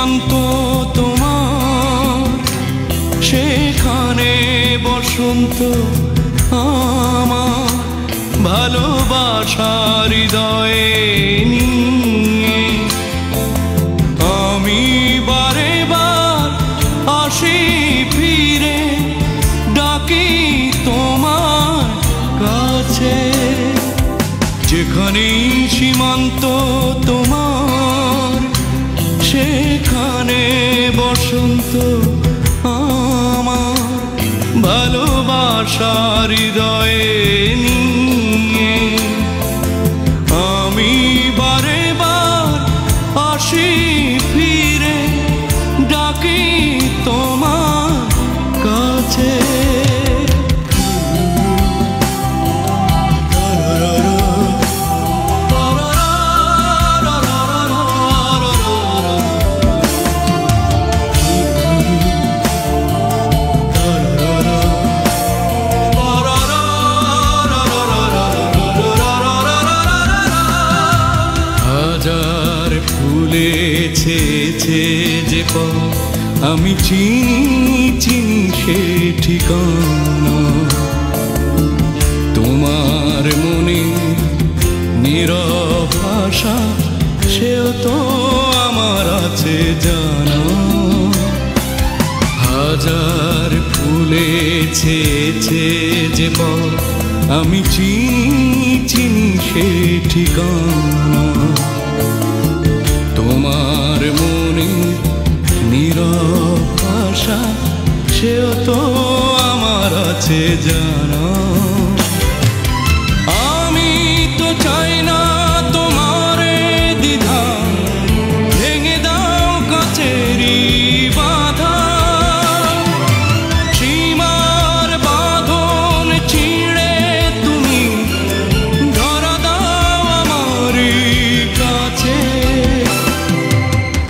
সীমান্ত তোমার, সেখানে বসন্ত আমার ভালোবাসার হৃদয়ে নিয়ে। আমি বারে বার আসি ফিরে, ডাকি তোমার কাছে, যেখানে সীমান্ত তোমার, সেখানে বসন্ত আমার ভালোবাসার হৃদয়ে নিয়ে। আমি বারে বার আসি ফিরে, ডাকি তোমার কাছে। ফুলেছে যে পথ আমি চিনি সে ঠিকানা, তোমার মনে নীরব আশা সেও তো আমার আছে জানা। হাজার ফুলেছে যে পথ আমি চিনি সে ঠিকানা, তোমার মনে নীরব আশা সেও তো আমার আছে জানা। আমি তো চাই না তোমার দ্বিধা, ভেঙে দাও কাছেরই বাধা, সীমার বাঁধন ছিঁড়ে তুমি ধরা দাও আমারই কাছে,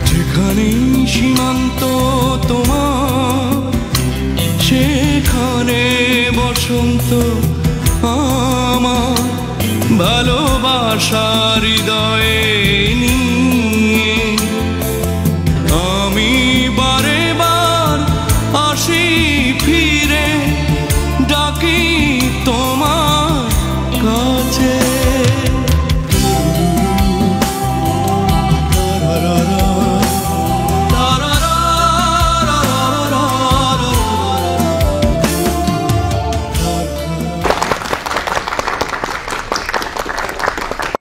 যেখানে সীমান্ত তোমার, সেখানে বসন্ত আমার ভালোবাসার হৃদয়ে নিয়ে।